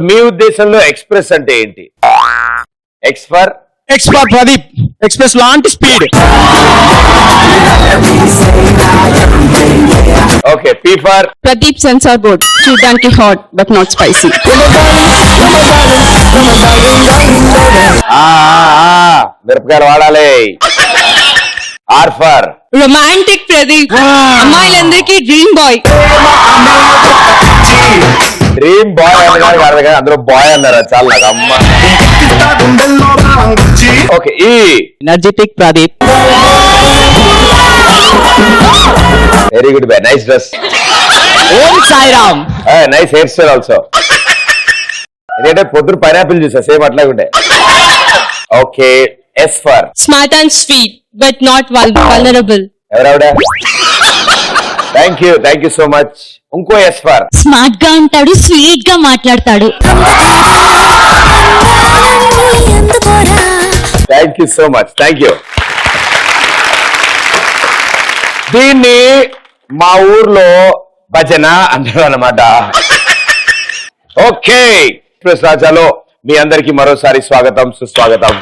మీ ఉద్దేశంలో ఎక్స్ప్రెస్ అంటే ఏంటి? ఎక్స్ ఫర్ ప్రదీప్, ఎక్స్ప్రెస్ లాంటి speed. Okay, P for Pradeep censor board, చూడడానికి హాట్ బట్ నాట్ స్పైసీ. మిరపకాయలు వాడాలి. ఆర్ ఫర్ రొమాంటిక్ ప్రదీప్, అమ్మాయిలందరికీ డ్రీమ్ బాయ్. డ్రీమ్ బాయ్ అన్నదానికి అర్థం కాదు, అందరూ బాయ్ అన్నారు, చాలా నాకు అమ్మ. ఓకే, ఈ energetic Pradeep. Very good bye, nice dress. Om Sairam. Nice hair style also. ఎందుకంటే పొద్దున పైనాపిల్ చూసా, సేమ్ అట్లాగే ఉండే. Okay, S for smart and sweet but not vulnerable. ఎవరావిడ? Thank you so much. ఇంకో ఎస్ ఫర్ స్మార్ట్ గా ఉంటాడు, స్వీట్ గా మాట్లాడతాడు. Thank you so much, thank you. దీన్ని మా ఊర్లో భజన అంటారు అన్నమాట. ఓకే, ఎక్స్ప్రెస్ రాజాలో మీ అందరికీ మరోసారి స్వాగతం, సుస్వాగతం.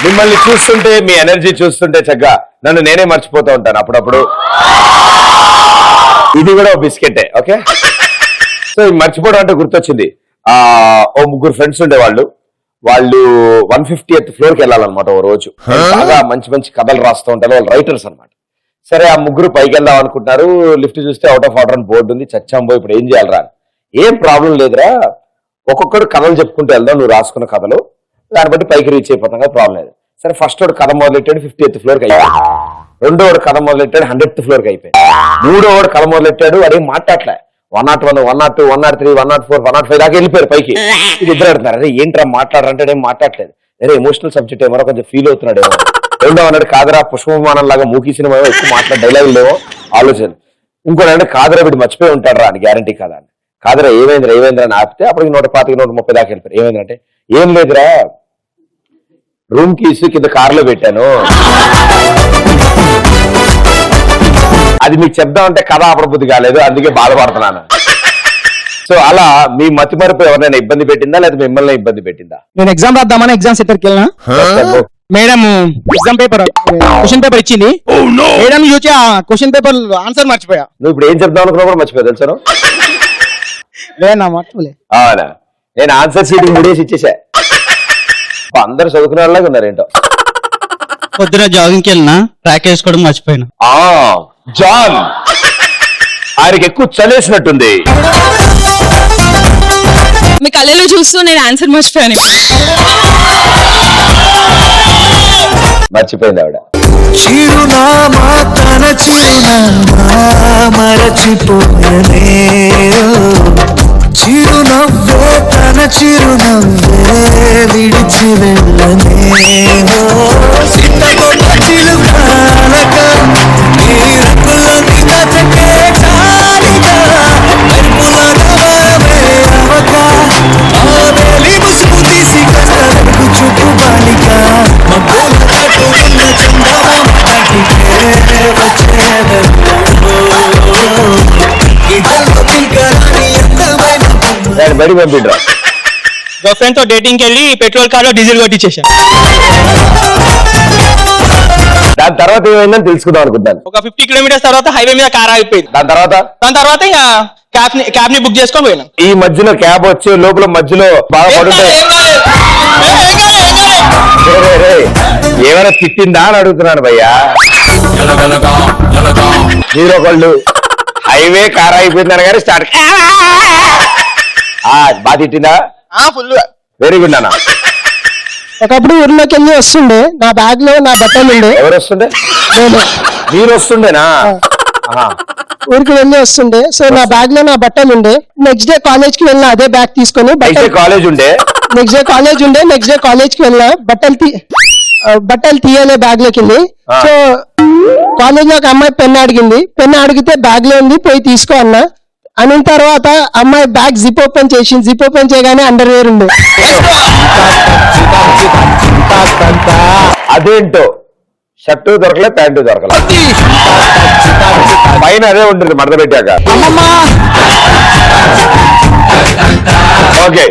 మిమ్మల్ని చూస్తుంటే, మీ ఎనర్జీ చూస్తుంటే చక్కగా నన్ను నేనే మర్చిపోతూ ఉంటాను అప్పుడప్పుడు. ఇది కూడా బిస్కెటే. ఓకే, సో మర్చిపోవడం అంటే గుర్తొచ్చింది. ఓ ముగ్గురు ఫ్రెండ్స్ ఉండేవాళ్ళు. వాళ్ళు 150th ఫ్లోర్కి వెళ్ళాలన్నమాట ఓ రోజు. బాగా మంచి మంచి కథలు రాస్తూ ఉంటారు, వాళ్ళు రైటర్స్ అనమాట. సరే, ఆ ముగ్గురు పైకి వెళ్దాం అనుకుంటున్నారు. లిఫ్ట్ చూస్తే అవుట్ ఆఫ్ ఆర్డర్ అని బోర్డు ఉంది. చచ్చాంబో, ఇప్పుడు ఏం చేయాలరా? ఏం ప్రాబ్లం లేదురా, ఒక్కొక్కడు కథలు చెప్పుకుంటూ వెళ్దాం, నువ్వు రాసుకున్న కథలు, దాన్ని బట్టి పైకి రీచ్ అయిపోతాం కదా, ప్రాబ్లం లేదు. సరే, ఫస్ట్ వాడు కథ మొదలెట్టాడు, 50th ఫ్లోర్కి అయిపోయాడు. రెండో వాడు కథ మొదలెట్టాడు, 100th ఫ్లోర్కి అయిపోయాడు. మూడో వాడు కథ మొదలెట్టాడు, అదేం మాట్లాడలే, 101, 102, 103, 104, 105 దాకా వెళ్ళిపోయారు పైకి. ఇది ఇద్దరు అడుగుతున్నారు, అరే ఏంట్రా మాట్లాడారంటే ఏం మాట్లాడలేదు, అరే ఎమోషనల్ సబ్జెక్ట్ ఏమో కొంచెం ఫీల్ అవుతున్నాడు ఏమో. రెండో అన్నాడు, కాదరా పుష్పమానం లాగా మూకీ సినిమా ఎక్కువ మాట్లాడే డైలాగులు లేవో ఆలోచన. ఇంకోటి అంటే, కాదరా వీడు మర్చిపోయి ఉంటాడు రా అని, గ్యారంటీ కాదా అని. కాదరా ఏమైందిరా అని ఆపితే అప్పటికి 125, 130 దాకా వెళ్ళిపోయారు. ఏమైందంటే, ఏం లేదురా రూమ్ కీస్ కింద కారులో పెట్టాను, అది మీకు చెప్దామంటే కథ ఆపడబుద్ధి కాలేదు, అందుకే బాధపడుతున్నాను. సో అలా మీ మతి మరుపు ఎవరైనా ఇబ్బంది పెట్టిందా, లేదా మిమ్మల్ని ఇబ్బంది పెట్టిందా? నేను ఎగ్జామ్ రాద్దామని ఎగ్జామ్ సెంటర్కి వెళ్ళినా, madam exam paper question paper ఇచ్చింది. మేడం చూసి ఆ క్వశ్చన్ పేపర్ ఆన్సర్ మర్చిపోయా. నువ్వు ఇప్పుడు ఏం చెప్దాం అనుకున్నా కూడా మర్చిపోయా తెలుసా? లేనా మర్చిపోలే. అవునా, నేను ఆన్సర్ షీట్ ముడేసి ఇచ్చేసా. అందరు చదువుకునే వాళ్ళగా ఉన్నారు ఏంటో. పొద్దున జాగింగ్కి వెళ్ళినా ట్రాక్ వేసుకోవడం మర్చిపోయినా. జాన్, ఆయనకి ఎక్కువ చలేసినట్టుంది. మీ కళ్ళలో చూస్తూ నేను ఆన్సర్ మర్చిపోయాను. మర్చిపోయింది ఆవిడ. చిరునామా తన చిరునామా మరచిపోయనే, చిరునవ్వే తన చిరునవ్వే విడిచి వెళ్ళనే. సీతకొక చిలుకాలక నీ రంగులని దచకే చాలిగా, మెరుపుల నవమే అవక ఆవేలి ముసుగు తీసి కసరకు చుట్టు బాలిక, మబ్బుల తట్టు ఉన్న చందమామ నాటికే వచ్చేదెంతో. ఇదల్లో పిల్కరాని అందమైన దాన్ని బడి పంపిడ్రా. గర్ల్ ఫ్రెండ్ తో డేటింగ్ వెళ్ళి పెట్రోల్ కార్ లో డీజిల్ కొట్టించేసా. దాని తర్వాత ఏమైందని తెలుసుకుందాం అనుకుంటాను. ఒక 50 కిలోమీటర్స్ తర్వాత హైవే మీద కార్ ఆగిపోయింది. దాని తర్వాత ఇంకా క్యాబ్ ని బుక్ చేసుకొని పోయినా. ఈ మధ్యలో క్యాబ్ వచ్చే లోపల మధ్యలో బాగా పడుతుంది. ఏమైనా తిట్టిందా అని అడుగుతున్నాను భయ్యా. మీరు ఒకళ్ళు హైవే కార్ అయిపోయిందని కానీ స్టార్ట్ బాగా తిట్టిందా? ఫుల్. వెరీ గుడ్ అన్న. ఒకప్పుడు ఊర్లోకి వెళ్ళి వస్తుండే, నా బ్యాగ్ లో నా బట్టలు ఉండే. ఎవరు వస్తుండే? మీరు వస్తుండేనా? ఊరికి వెళ్ళి వస్తుండే, సో నా బ్యాగ్ లో నా బట్టలు ఉండే. నెక్స్ట్ డే కాలేజ్ కి వెళ్ళిన అదే బ్యాగ్ తీసుకొని. కాలేజ్ ఉండే, నెక్స్ట్ డే కాలేజ్ కి వెళ్ళిన బట్టలు తీయలే బ్యాగ్ లోకి వెళ్ళి. సో కాలేజ్ లో ఒక అమ్మాయి పెన్ అడిగితే బ్యాగ్ లో ఉంది, పోయి తీసుకో అన్న. అన్న తర్వాత అమ్మాయి బ్యాగ్ జిప్ ఓపెన్ చేయగానే అండర్ వేర్ ఉండే. అదేంటో షర్టు దొరకలే, ప్యాంటు దొరకలే, పైన అదే ఉంటుంది మడత పెట్టాక. Okay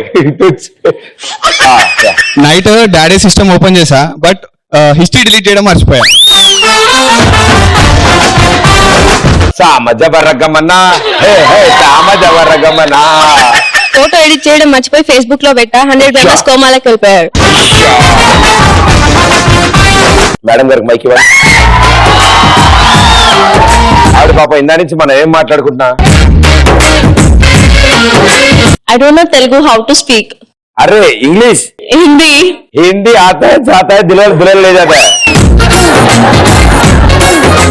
night daddy system open చేసా బట్ హిస్టరీ డిలీట్ చేయడం మర్చిపోయా. సామ జబరగమన్నా, హే హే సామ జబరగమన్నా. ఫోటో ఎడిట్ చేయడం మర్చిపోయి ఫేస్బుక్ లో పెట్టా 100 మెంబర్స్ కోమాలకు వెళ్ళిపోయారు. మేడం గారికి మైక్ ఇవ్వండి. ఆవిడ పాప ఇందా నుంచి మనం ఏం మాట్లాడుకుంటున్నా. I don't know Telugu how to speak. अरे इंग्लिश Hindi. हिंदी आता है जाता है दिल दुल्हन ले जाता है.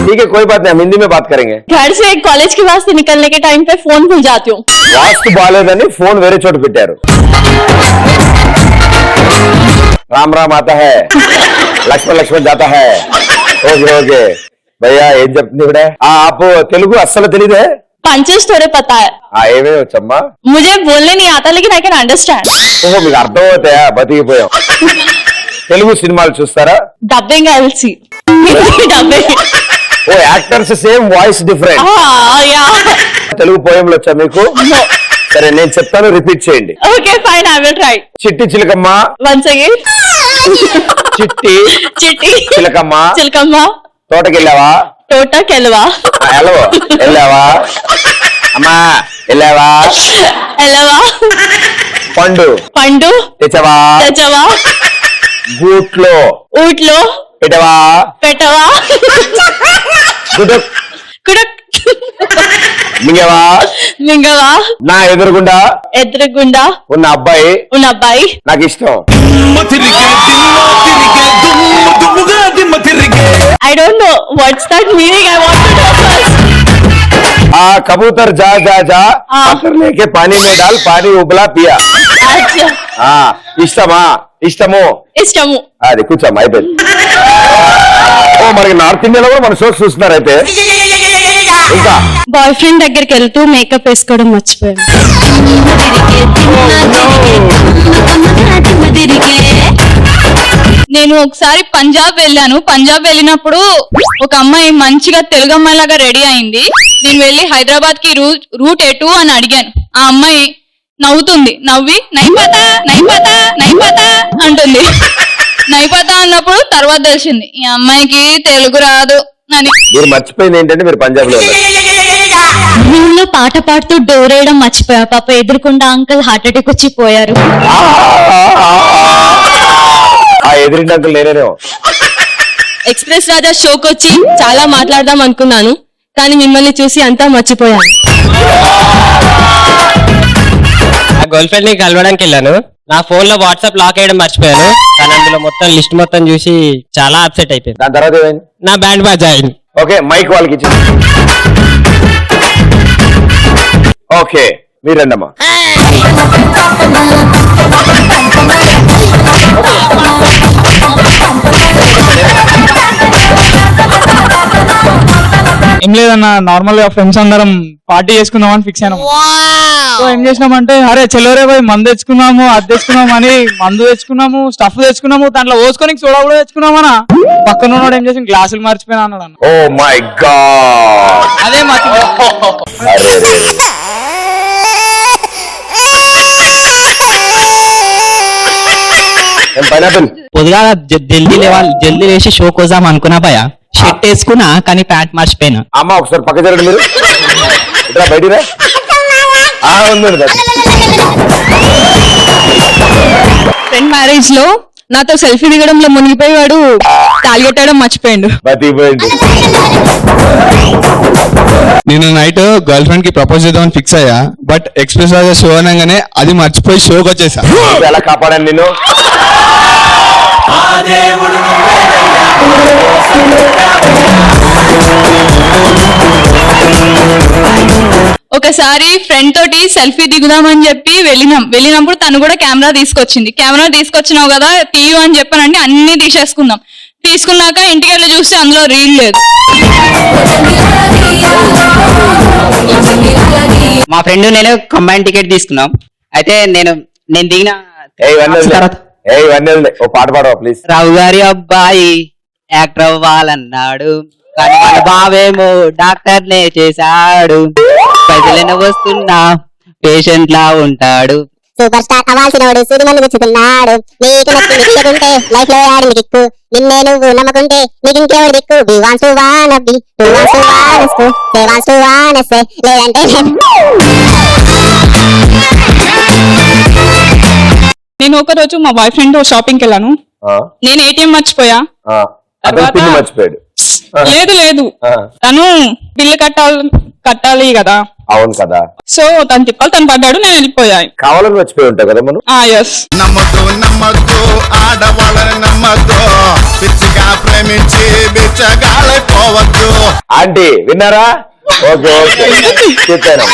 ठीक है कोई बात नहीं, हम हिंदी में बात करेंगे. घर से कॉलेज के वास्ते निकलने के टाइम पे फोन भूल जाती हूँ. వాస్తు బాలేదని ఫోన్ వేరే చోట పెట్టారు. రామ్ రామ్ ఆతా హై, లక్ష్మణ్ లక్ష్మణ్ జాతా హై. ఓకే ఓకే భయ్యా ఏం చెప్తుంది ఇవిడ? ఆపు తెలుగు అస్సలు తెలీదే? पंचेस थोड़े पता है. ఏమేమి వచ్చమ్మా? मुझे बोलने नहीं आता लेकिन आई कैन अंडरस्टैंड. ఓహో మీకు అర్థం అవుతాయా? బతికిపోయాం. తెలుగు సినిమాలు చూస్తారా? Dubbing I will see. Dubbing. ఓ actors same voice different. Yeah. Telugu పోయంలు వచ్చా మీకు? సరే నేను చెప్తాను, రిపీట్ చేయండి. Okay fine, I will try. చిట్టి చిలకమ్మ. Once again. చిట్టి चिट्टी. చిలకమ్మ. चिलकम्मा. తోటకి వెళ్ళావా? टोटा केलवा. వెళ్ళవో వెళ్ళావా? అమ్మా వెళ్ళావా? एलवा. పండు पंडू. తెచ్చవా? चचवा. గూట్లో ऊटलो. పెట్టవా? पेटवा. గుడ్డు कुडक. మింగవా? मिंगवा. నా ఎదురుగుండా ఎదురుగుండా ఉన్న అబ్బాయి ఉన్న అబ్బాయి నాకు ఇష్టం. I don't know what's that meaning. I want to know first. ఆ కబూతర్ జా జా జా పత్థర్ లేకే పానీ మే డాల్ పానీ ఉబలా పియా. అచ్చా. ఆ ఇష్టమా? ఇష్టము. ఇష్టము. అది కూర్చోమ్మా అయిపోయింది. ఓ మనకి నార్త్ ఇండియాలో కూడా మన షోస్ చూస్తున్నారు అయితే. ఇంకా బాయ్ ఫ్రెండ్ దగ్గరికి వెళ్తూ మేకప్ వేసుకోవడం మర్చిపోయాను. నేను ఒకసారి పంజాబ్ వెళ్ళాను. పంజాబ్ వెళ్ళినప్పుడు ఒక అమ్మాయి మంచిగా తెలుగు అమ్మాయి లాగా రెడీ అయింది. నేను వెళ్ళి హైదరాబాద్ కి రూట్ ఎటు అని అడిగాను. ఆ అమ్మాయి నవ్వుతుంది. నవ్వి నైపతా నైపతా నైపతా అంటుంది. నైపతా అన్నప్పుడు తర్వాత తెలిసింది ఈ అమ్మాయికి తెలుగు రాదు అని. మీరు మర్చిపోయింది ఏంటంటే మీరు పంజాబ్ లో ఊళ్ళో పాట పాడుతూ డోర్ వేయడం మర్చిపోయా. పాప ఎదురుకుండా అంకుల్ హార్ట్ అటాక్ వచ్చి పోయారు. ఆ ఎదురింటి అంకుల్ నేనేనేమో. ఎక్స్ప్రెస్ రాజా షోకి వచ్చి చాలా మాట్లాడదాం అనుకున్నాను, కానీ మిమ్మల్ని చూసి అంతా మర్చిపోయాను. నా గర్ల్ ఫ్రెండ్ ని కలవడానికి వెళ్ళాను. నా ఫోన్ లో వాట్సాప్ లాక్ అయ్యడం మర్చిపోయాను. కానీ అందులో మొత్తం లిస్ట్ మొత్తం చూసి చాలా అప్సెట్ అయిపోయింది. దాని తర్వాత ఏమైంది? నా బ్యాండ్ బాజా అయింది. ఓకే మైక్ వాళ్ళకి ఇచ్చి. ఓకే మీరు రండమ్మా. ఏం లేదన్న, నార్మల్ గా ఫ్రెండ్స్ అందరం పార్టీ చేసుకుందామని ఫిక్స్ అయినాము. సో ఏం చేసినామంటే అరే చెల్లరే పోయి మందు తెచ్చుకున్నాము, అది తెచ్చుకున్నాము అని మందు తెచ్చుకున్నాము, స్టఫ్ తెచ్చుకున్నాము, దాంట్లో పోసుకొని సోడా కూడా తెచ్చుకున్నామన్నా. పక్కన ఉన్నాడు ఏం చేసి గ్లాసులు మర్చిపోయినా అన్నాడు అన్న. Oh my God. అదే పైనాపిల్ పొద్దుగా జల్దీ లేచి షో కోసాం అనుకున్నా భయ. షర్ట్ వేసుకున్నా కానీ ప్యాంట్ మర్చిపోయినా. అమ్మ ఒకసారి పక్క జరగండి మీరు. ఇట్లా బయటికి రా. ఉందండి. ఫ్రెండ్ మ్యారేజ్ లో నాతో సెల్ఫీ దిగడంలో మునిగిపోయాడు, తాలిగెట్టడం మర్చిపోయాడు. బతికిపోయింది. నేను నైట్ గర్ల్ ఫ్రెండ్ కి ప్రపోజ్ చేద్దామని ఫిక్స్ అయ్యా బట్ ఎక్స్ప్రెస్ రాజా షో అనగానే అది మర్చిపోయి షోకి వచ్చేసా. ఎలా కాపాడాను నేను? ఒకసారి ఫ్రెండ్ తోటి సెల్ఫీ దిగుదామని చెప్పి వెళ్ళినప్పుడు తను కూడా కెమెరా తీసుకొచ్చింది. కెమెరా తీసుకొచ్చినావు కదా తీయు అని చెప్పానంటే అన్ని తీసేసుకున్నాం. తీసుకున్నాక ఇంటికి వెళ్ళి చూస్తే అందులో రీల్ లేదు. మా ఫ్రెండ్ నేను కంబైన్ టికెట్ తీసుకున్నాం. అయితే నేను దిగిన ఓ పాట పాడవా ప్లీజ్. రావు గారి అబ్బాయి యాక్టర్ అవ్వాలన్నాడు కానీ మన బావేమో డాక్టర్ నే చేశాడు ప్రజలను వస్తున్నా పేషెంట్ లా ఉంటాడు సూపర్ స్టార్ అవ్వాల్సినోడు సినిమాలు గుచ్చుకున్నాడు నీకు నచ్చింది లైఫ్ లో యాడిని దిక్కు నిన్నే నువ్వు నమ్మకుంటే నీకు ఇంకెవడు దిక్కు బి వాన్స్ టు వాన్ బి టు వాన్స్ టు వాన్ సే వాన్స్ టు వాన్ సే లేదంటే నేను ఒక రోజు మా బాయ్ ఫ్రెండ్ తో షాపింగ్కి వెళ్ళాను. ఆ, నేను ఏటీఎం మర్చిపోయా. ఆ, అతను తర్వాత- పిన్ మర్చిపోయాడు. లేదు ఆ, తను బిల్లు కట్టాలి కదా, అవును కదా, సో తను తిప్పాలి, తను పడ్డాడు, నేను వెళ్ళిపోయా. కావాలని మర్చిపోయి ఉంటావు కదా మనం. ఎస్. నమ్మద్దు ఆడవాళ్ళని నమ్మద్దు పిచ్చిగా ప్రేమించి బిచ్చగాళ్ళైపోవద్దు. ఆంటీ విన్నారా? ఓకే ఓకే చెప్పాను.